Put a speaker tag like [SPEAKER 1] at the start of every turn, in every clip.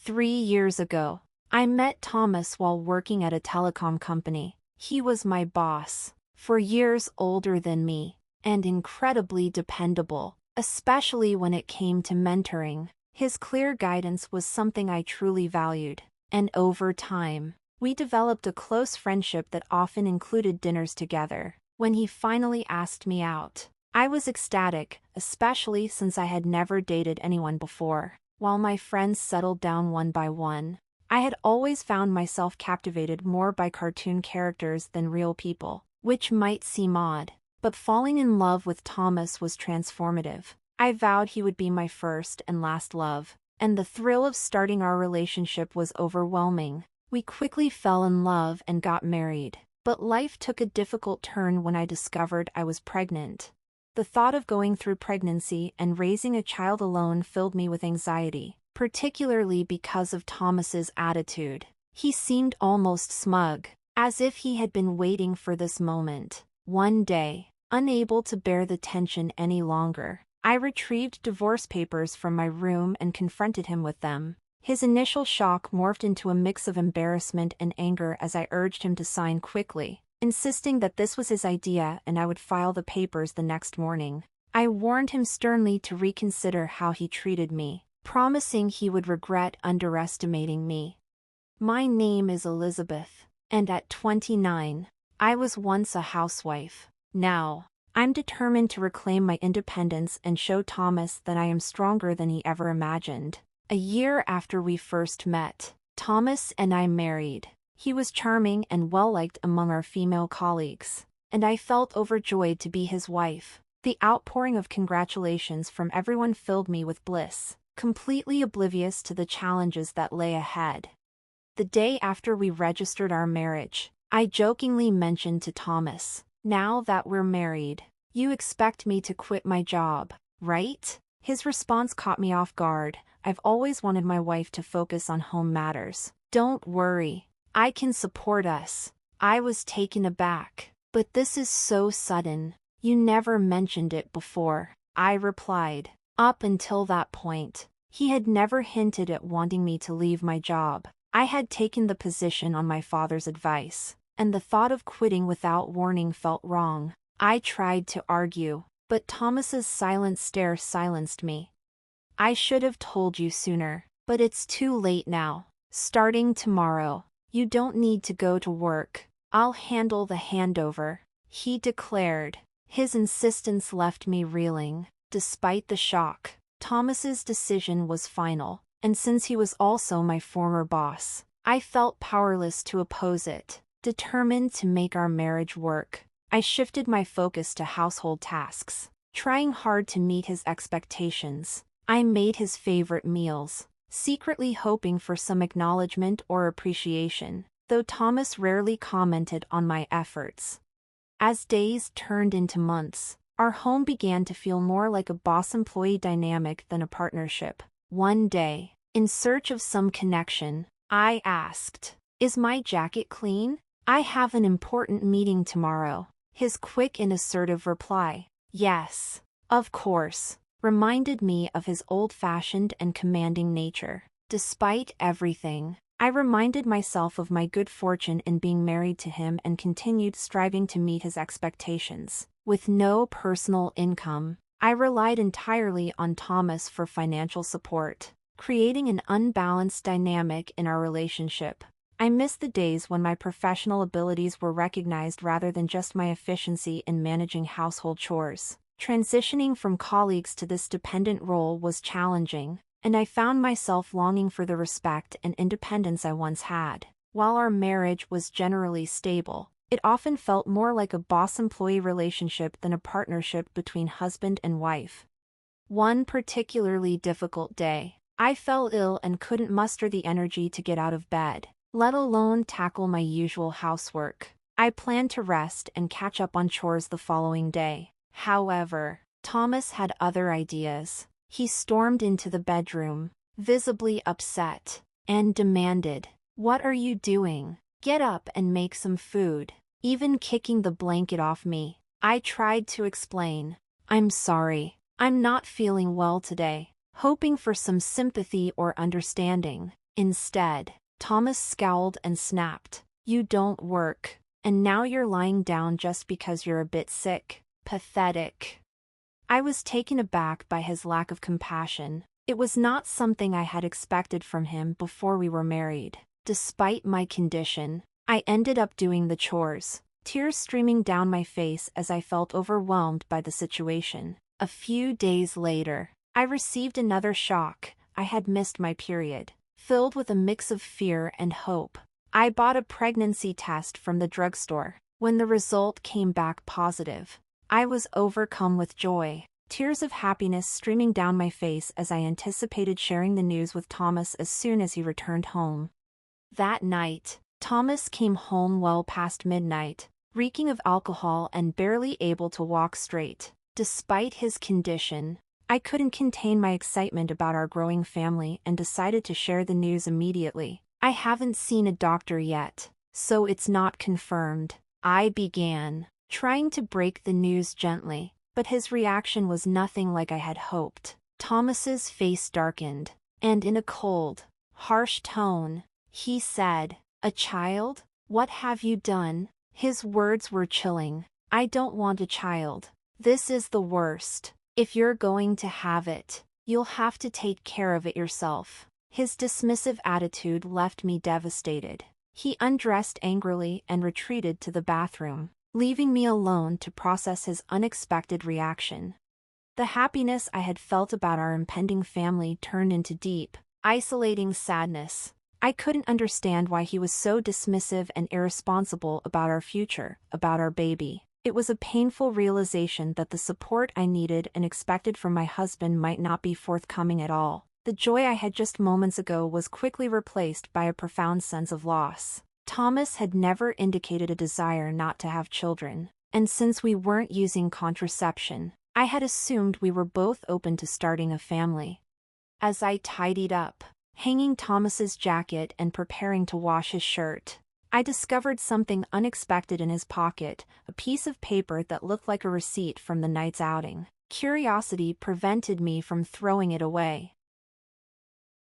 [SPEAKER 1] 3 years ago, I met Thomas while working at a telecom company. He was my boss, 4 years older than me, and incredibly dependable, especially when it came to mentoring. His clear guidance was something I truly valued, and over time, we developed a close friendship that often included dinners together. When he finally asked me out, I was ecstatic, especially since I had never dated anyone before. While my friends settled down one by one, I had always found myself captivated more by cartoon characters than real people, which might seem odd, but falling in love with Thomas was transformative. I vowed he would be my first and last love, and the thrill of starting our relationship was overwhelming. We quickly fell in love and got married, but life took a difficult turn when I discovered I was pregnant. The thought of going through pregnancy and raising a child alone filled me with anxiety, particularly because of Thomas's attitude. He seemed almost smug, as if he had been waiting for this moment. One day, unable to bear the tension any longer, I retrieved divorce papers from my room and confronted him with them. His initial shock morphed into a mix of embarrassment and anger as I urged him to sign quickly, insisting that this was his idea and I would file the papers the next morning. I warned him sternly to reconsider how he treated me, promising he would regret underestimating me. My name is Elizabeth, and at 29, I was once a housewife. Now, I'm determined to reclaim my independence and show Thomas that I am stronger than he ever imagined. A year after we first met, Thomas and I married. He was charming and well-liked among our female colleagues, and I felt overjoyed to be his wife. The outpouring of congratulations from everyone filled me with bliss, completely oblivious to the challenges that lay ahead. The day after we registered our marriage, I jokingly mentioned to Thomas, "Now that we're married, you expect me to quit my job, right?" His response caught me off guard. "I've always wanted my wife to focus on home matters. Don't worry. I can support us." I was taken aback. "But this is so sudden. You never mentioned it before," I replied. Up until that point, he had never hinted at wanting me to leave my job. I had taken the position on my father's advice, and the thought of quitting without warning felt wrong. I tried to argue, but Thomas's silent stare silenced me. "I should have told you sooner, but it's too late now. Starting tomorrow, you don't need to go to work. I'll handle the handover," he declared. His insistence left me reeling. Despite the shock, Thomas's decision was final, and since he was also my former boss, I felt powerless to oppose it. Determined to make our marriage work, I shifted my focus to household tasks, trying hard to meet his expectations. I made his favorite meals, secretly hoping for some acknowledgement or appreciation, though Thomas rarely commented on my efforts. As days turned into months, our home began to feel more like a boss-employee dynamic than a partnership. One day, in search of some connection, I asked, "Is my jacket clean? I have an important meeting tomorrow." His quick and assertive reply, "Yes, of course," reminded me of his old-fashioned and commanding nature. Despite everything, I reminded myself of my good fortune in being married to him and continued striving to meet his expectations. With no personal income, I relied entirely on Thomas for financial support, creating an unbalanced dynamic in our relationship. I missed the days when my professional abilities were recognized rather than just my efficiency in managing household chores. Transitioning from colleagues to this dependent role was challenging, and I found myself longing for the respect and independence I once had. While our marriage was generally stable, it often felt more like a boss-employee relationship than a partnership between husband and wife. One particularly difficult day, I fell ill and couldn't muster the energy to get out of bed, let alone tackle my usual housework. I planned to rest and catch up on chores the following day. However, Thomas had other ideas. He stormed into the bedroom, visibly upset, and demanded, "What are you doing? Get up and make some food," even kicking the blanket off me. I tried to explain, "I'm sorry, I'm not feeling well today," hoping for some sympathy or understanding. Instead, Thomas scowled and snapped, "You don't work, and now you're lying down just because you're a bit sick. Pathetic." I was taken aback by his lack of compassion. It was not something I had expected from him before we were married. Despite my condition, I ended up doing the chores, tears streaming down my face as I felt overwhelmed by the situation. A few days later, I received another shock. I had missed my period, filled with a mix of fear and hope. I bought a pregnancy test from the drugstore. When the result came back positive, I was overcome with joy, tears of happiness streaming down my face as I anticipated sharing the news with Thomas as soon as he returned home. That night, Thomas came home well past midnight, reeking of alcohol and barely able to walk straight. Despite his condition, I couldn't contain my excitement about our growing family and decided to share the news immediately. "I haven't seen a doctor yet, so it's not confirmed," I began, trying to break the news gently, but his reaction was nothing like I had hoped. Thomas's face darkened, and in a cold, harsh tone, he said, "A child? What have you done?" His words were chilling. "I don't want a child. This is the worst. If you're going to have it, you'll have to take care of it yourself." His dismissive attitude left me devastated. He undressed angrily and retreated to the bathroom, leaving me alone to process his unexpected reaction. The happiness I had felt about our impending family turned into deep, isolating sadness. I couldn't understand why he was so dismissive and irresponsible about our future, about our baby. It was a painful realization that the support I needed and expected from my husband might not be forthcoming at all. The joy I had just moments ago was quickly replaced by a profound sense of loss. Thomas had never indicated a desire not to have children, and since we weren't using contraception, I had assumed we were both open to starting a family. As I tidied up, hanging Thomas's jacket and preparing to wash his shirt, I discovered something unexpected in his pocket, a piece of paper that looked like a receipt from the night's outing. Curiosity prevented me from throwing it away.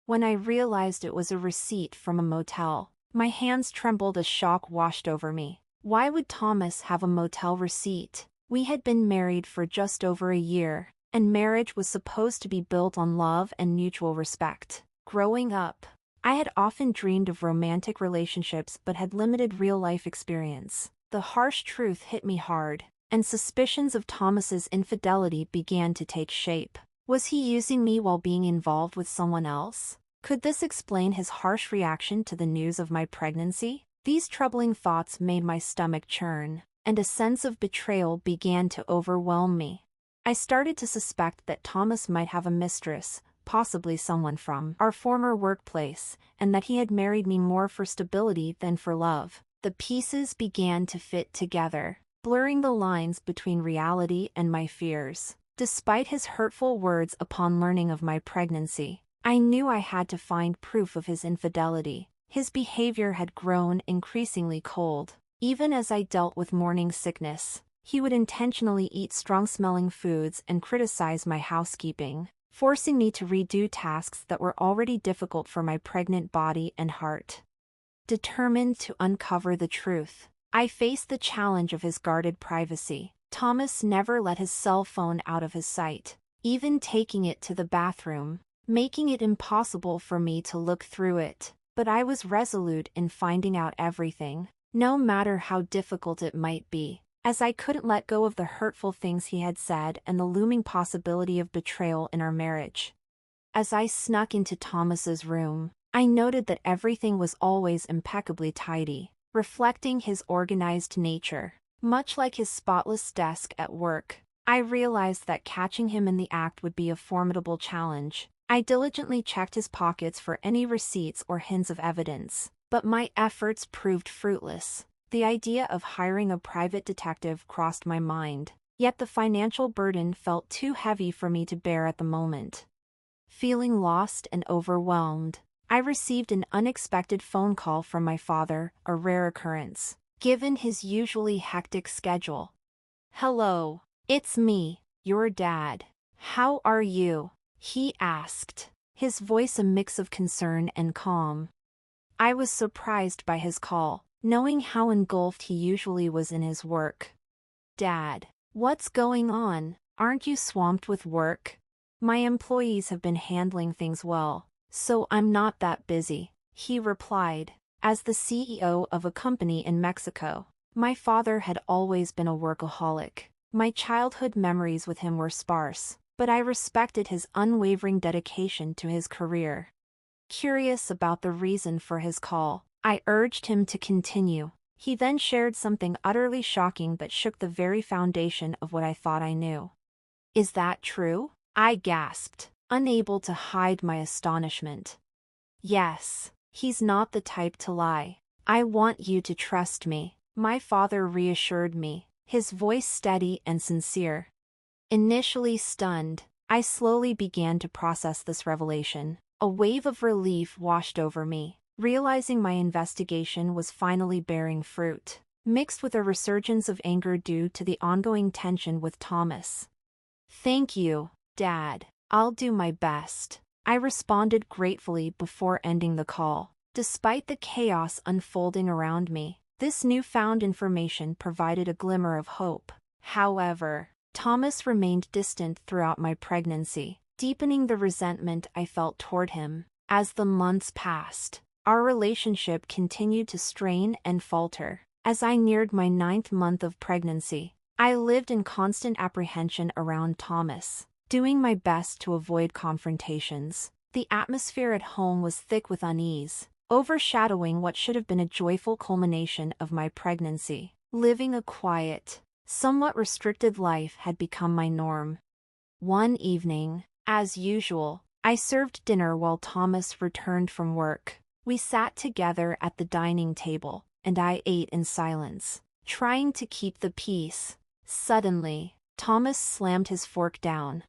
[SPEAKER 1] When I realized it was a receipt from a motel, my hands trembled as shock washed over me. Why would Thomas have a motel receipt? We had been married for just over a year, and marriage was supposed to be built on love and mutual respect. Growing up, I had often dreamed of romantic relationships but had limited real-life experience. The harsh truth hit me hard, and suspicions of Thomas's infidelity began to take shape. Was he using me while being involved with someone else? Could this explain his harsh reaction to the news of my pregnancy? These troubling thoughts made my stomach churn, and a sense of betrayal began to overwhelm me. I started to suspect that Thomas might have a mistress, possibly someone from our former workplace, and that he had married me more for stability than for love. The pieces began to fit together, blurring the lines between reality and my fears. Despite his hurtful words upon learning of my pregnancy, I knew I had to find proof of his infidelity. His behavior had grown increasingly cold. Even as I dealt with morning sickness, he would intentionally eat strong-smelling foods and criticize my housekeeping, forcing me to redo tasks that were already difficult for my pregnant body and heart. Determined to uncover the truth, I faced the challenge of his guarded privacy. Thomas never let his cell phone out of his sight, even taking it to the bathroom, making it impossible for me to look through it. But I was resolute in finding out everything, no matter how difficult it might be, as I couldn't let go of the hurtful things he had said and the looming possibility of betrayal in our marriage. As I snuck into Thomas's room, I noted that everything was always impeccably tidy, reflecting his organized nature. Much like his spotless desk at work, I realized that catching him in the act would be a formidable challenge. I diligently checked his pockets for any receipts or hints of evidence, but my efforts proved fruitless. The idea of hiring a private detective crossed my mind, yet the financial burden felt too heavy for me to bear at the moment. Feeling lost and overwhelmed, I received an unexpected phone call from my father, a rare occurrence, given his usually hectic schedule. "Hello, it's me, your dad. How are you?" he asked. his voice a mix of concern and calm. I was surprised by his call, knowing how engulfed he usually was in his work. "Dad, what's going on? Aren't you swamped with work?" "My employees have been handling things well, so I'm not that busy," he replied. As the CEO of a company in Mexico, my father had always been a workaholic. My childhood memories with him were sparse, but I respected his unwavering dedication to his career. Curious about the reason for his call, I urged him to continue. He then shared something utterly shocking that shook the very foundation of what I thought I knew. "Is that true?" I gasped, unable to hide my astonishment. "Yes, he's not the type to lie. I want you to trust me," my father reassured me, his voice steady and sincere. Initially stunned, I slowly began to process this revelation. A wave of relief washed over me, realizing my investigation was finally bearing fruit, mixed with a resurgence of anger due to the ongoing tension with Thomas. "Thank you, Dad. I'll do my best," I responded gratefully before ending the call. Despite the chaos unfolding around me, this newfound information provided a glimmer of hope. However, Thomas remained distant throughout my pregnancy, deepening the resentment I felt toward him. As the months passed, our relationship continued to strain and falter. As I neared my 9th month of pregnancy, I lived in constant apprehension around Thomas, doing my best to avoid confrontations. The atmosphere at home was thick with unease, overshadowing what should have been a joyful culmination of my pregnancy. Living a quiet, somewhat restricted life had become my norm. One evening, as usual, I served dinner while Thomas returned from work. We sat together at the dining table, and I ate in silence, trying to keep the peace. Suddenly, Thomas slammed his fork down.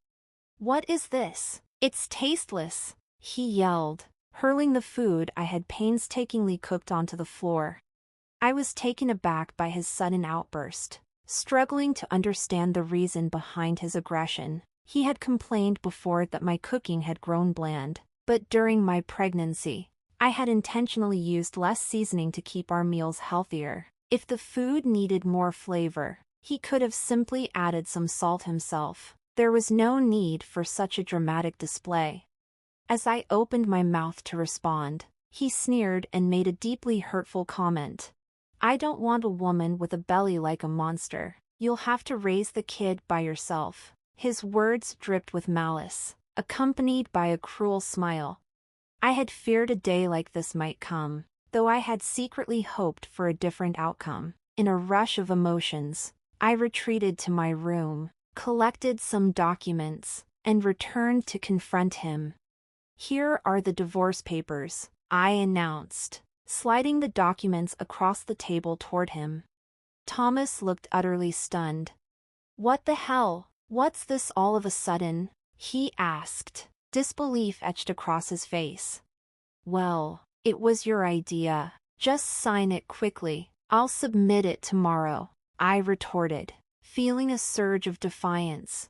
[SPEAKER 1] "What is this? It's tasteless," he yelled, hurling the food I had painstakingly cooked onto the floor. I was taken aback by his sudden outburst, struggling to understand the reason behind his aggression. He had complained before that my cooking had grown bland, but during my pregnancy, I had intentionally used less seasoning to keep our meals healthier. If the food needed more flavor, he could have simply added some salt himself. There was no need for such a dramatic display. As I opened my mouth to respond, he sneered and made a deeply hurtful comment. "I don't want a woman with a belly like a monster. You'll have to raise the kid by yourself." His words dripped with malice, accompanied by a cruel smile. I had feared a day like this might come, though I had secretly hoped for a different outcome. In a rush of emotions, I retreated to my room, collected some documents, and returned to confront him. "Here are the divorce papers," I announced, sliding the documents across the table toward him. Thomas looked utterly stunned. "What the hell? What's this all of a sudden?" he asked, disbelief etched across his face. "Well, it was your idea. Just sign it quickly. I'll submit it tomorrow," I retorted, feeling a surge of defiance.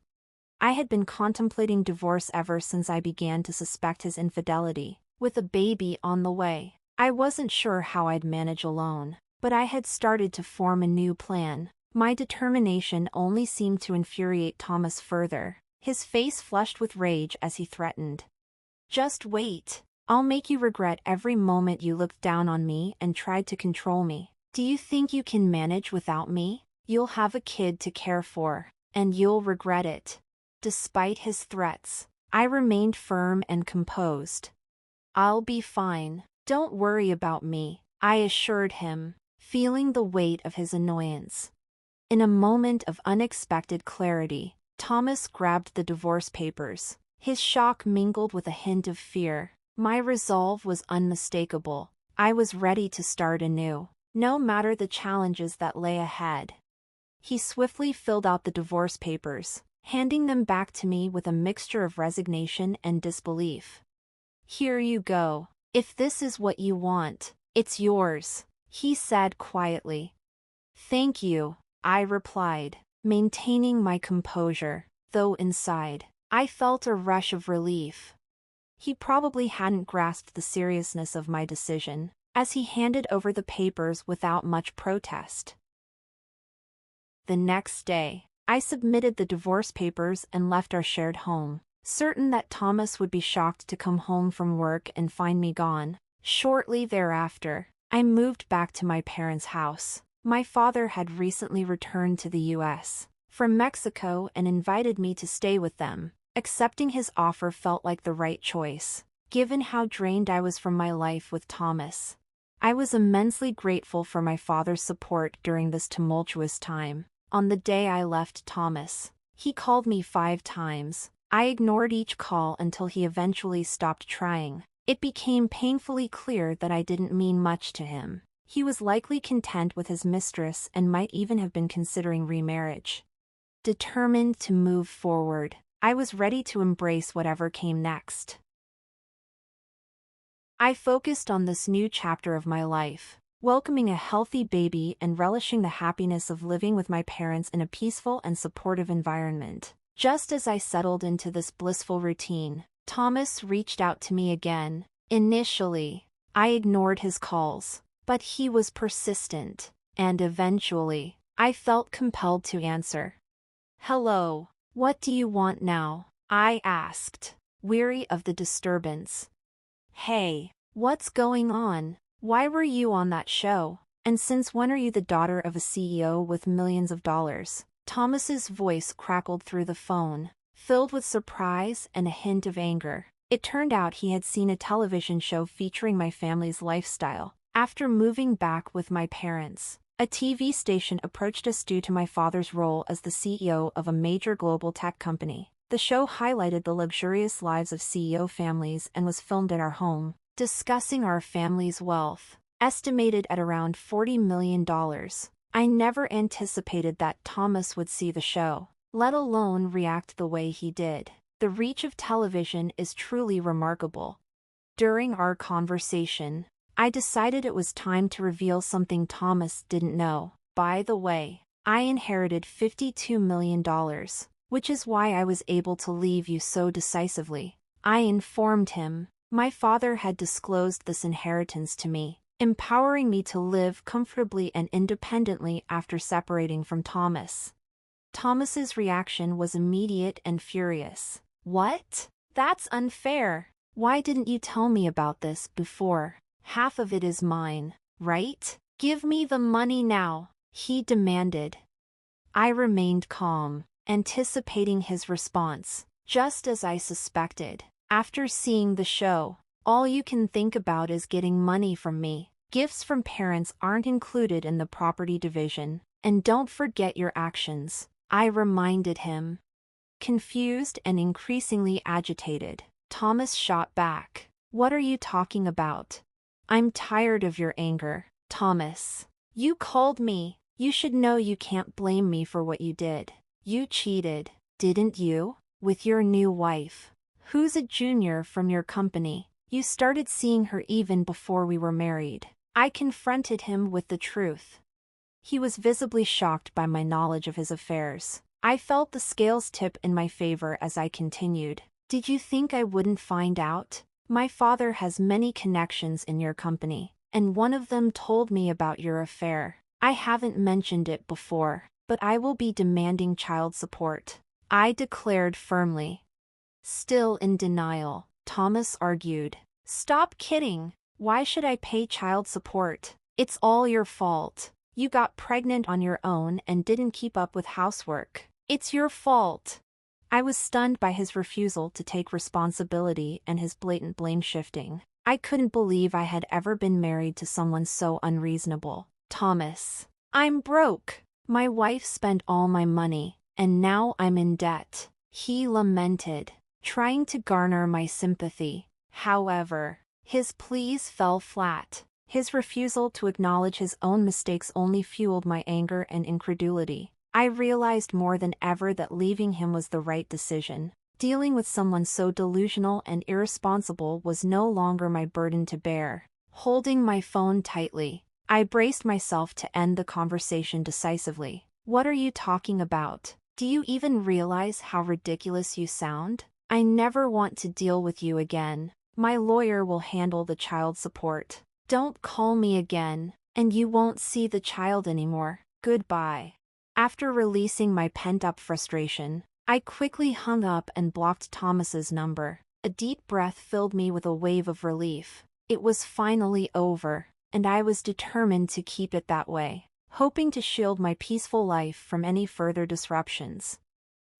[SPEAKER 1] I had been contemplating divorce ever since I began to suspect his infidelity. With a baby on the way, I wasn't sure how I'd manage alone, but I had started to form a new plan. My determination only seemed to infuriate Thomas further. His face flushed with rage as he threatened. "Just wait. I'll make you regret every moment you looked down on me and tried to control me. Do you think you can manage without me? You'll have a kid to care for, and you'll regret it." Despite his threats, I remained firm and composed. "I'll be fine. Don't worry about me," I assured him, feeling the weight of his annoyance. In a moment of unexpected clarity, Thomas grabbed the divorce papers. His shock mingled with a hint of fear. My resolve was unmistakable. I was ready to start anew, no matter the challenges that lay ahead. He swiftly filled out the divorce papers, handing them back to me with a mixture of resignation and disbelief. "Here you go. If this is what you want, it's yours," he said quietly. "Thank you," I replied, maintaining my composure, though inside, I felt a rush of relief. He probably hadn't grasped the seriousness of my decision, as he handed over the papers without much protest. The next day, I submitted the divorce papers and left our shared home, certain that Thomas would be shocked to come home from work and find me gone. Shortly thereafter, I moved back to my parents' house. My father had recently returned to the U.S. from Mexico and invited me to stay with them. Accepting his offer felt like the right choice, given how drained I was from my life with Thomas. I was immensely grateful for my father's support during this tumultuous time. On the day I left Thomas, he called me 5 times. I ignored each call until he eventually stopped trying. It became painfully clear that I didn't mean much to him. He was likely content with his mistress and might even have been considering remarriage. Determined to move forward, I was ready to embrace whatever came next. I focused on this new chapter of my life, welcoming a healthy baby and relishing the happiness of living with my parents in a peaceful and supportive environment. Just as I settled into this blissful routine, Thomas reached out to me again. Initially, I ignored his calls, but he was persistent, and eventually, I felt compelled to answer. "Hello, what do you want now?" I asked, weary of the disturbance. "Hey, what's going on? Why were you on that show? And since when are you the daughter of a CEO with millions of dollars?" Thomas's voice crackled through the phone, filled with surprise and a hint of anger. It turned out he had seen a television show featuring my family's lifestyle. After moving back with my parents, a TV station approached us due to my father's role as the CEO of a major global tech company. The show highlighted the luxurious lives of CEO families and was filmed at our home, discussing our family's wealth, estimated at around $40 million. I never anticipated that Thomas would see the show, let alone react the way he did. The reach of television is truly remarkable. During our conversation, I decided it was time to reveal something Thomas didn't know. By the way, I inherited $52 million, which is why I was able to leave you so decisively. I informed him. My father had disclosed this inheritance to me, empowering me to live comfortably and independently after separating from Thomas. Thomas's reaction was immediate and furious. "What? That's unfair. Why didn't you tell me about this before? Half of it is mine, right? Give me the money now," he demanded. I remained calm, anticipating his response. Just as I suspected, after seeing the show, all you can think about is getting money from me. Gifts from parents aren't included in the property division, and don't forget your actions, I reminded him. Confused and increasingly agitated, Thomas shot back. "What are you talking about? I'm tired of your anger, Thomas. You called me. You should know you can't blame me for what you did. You cheated, didn't you? With your new wife, who's a junior from your company. You started seeing her even before we were married." I confronted him with the truth. He was visibly shocked by my knowledge of his affairs. I felt the scales tip in my favor as I continued. "Did you think I wouldn't find out? My father has many connections in your company, and one of them told me about your affair. I haven't mentioned it before, but I will be demanding child support," I declared firmly. Still in denial, Thomas argued. "Stop kidding. Why should I pay child support? It's all your fault. You got pregnant on your own and didn't keep up with housework. It's your fault." I was stunned by his refusal to take responsibility and his blatant blame shifting. I couldn't believe I had ever been married to someone so unreasonable. "Thomas, I'm broke. My wife spent all my money, and now I'm in debt," he lamented, trying to garner my sympathy. However, his pleas fell flat. His refusal to acknowledge his own mistakes only fueled my anger and incredulity. I realized more than ever that leaving him was the right decision. Dealing with someone so delusional and irresponsible was no longer my burden to bear. Holding my phone tightly, I braced myself to end the conversation decisively. "What are you talking about? Do you even realize how ridiculous you sound? I never want to deal with you again. My lawyer will handle the child support. Don't call me again, and you won't see the child anymore. Goodbye." After releasing my pent-up frustration, I quickly hung up and blocked Thomas's number. A deep breath filled me with a wave of relief. It was finally over, and I was determined to keep it that way, hoping to shield my peaceful life from any further disruptions.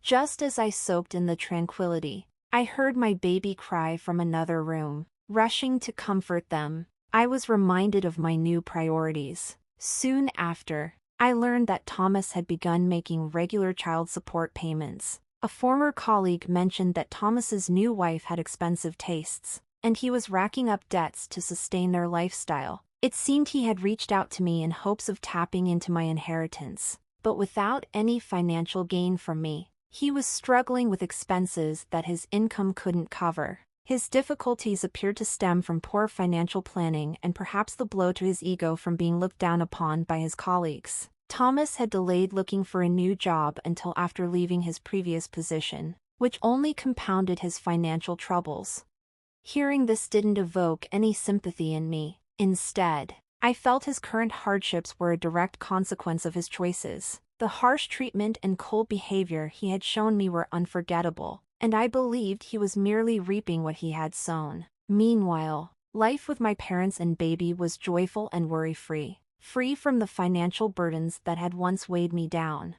[SPEAKER 1] Just as I soaked in the tranquility, I heard my baby cry from another room. Rushing to comfort them, I was reminded of my new priorities. Soon after, I learned that Thomas had begun making regular child support payments. A former colleague mentioned that Thomas's new wife had expensive tastes, and he was racking up debts to sustain their lifestyle. It seemed he had reached out to me in hopes of tapping into my inheritance, but without any financial gain from me. He was struggling with expenses that his income couldn't cover. His difficulties appeared to stem from poor financial planning and perhaps the blow to his ego from being looked down upon by his colleagues. Thomas had delayed looking for a new job until after leaving his previous position, which only compounded his financial troubles. Hearing this didn't evoke any sympathy in me. Instead, I felt his current hardships were a direct consequence of his choices. The harsh treatment and cold behavior he had shown me were unforgettable, and I believed he was merely reaping what he had sown. Meanwhile, life with my parents and baby was joyful and worry-free, free from the financial burdens that had once weighed me down.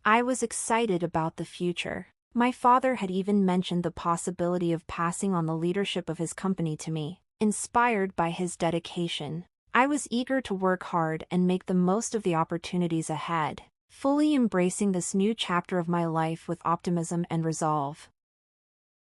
[SPEAKER 1] I was excited about the future. My father had even mentioned the possibility of passing on the leadership of his company to me. Inspired by his dedication, I was eager to work hard and make the most of the opportunities ahead, fully embracing this new chapter of my life with optimism and resolve.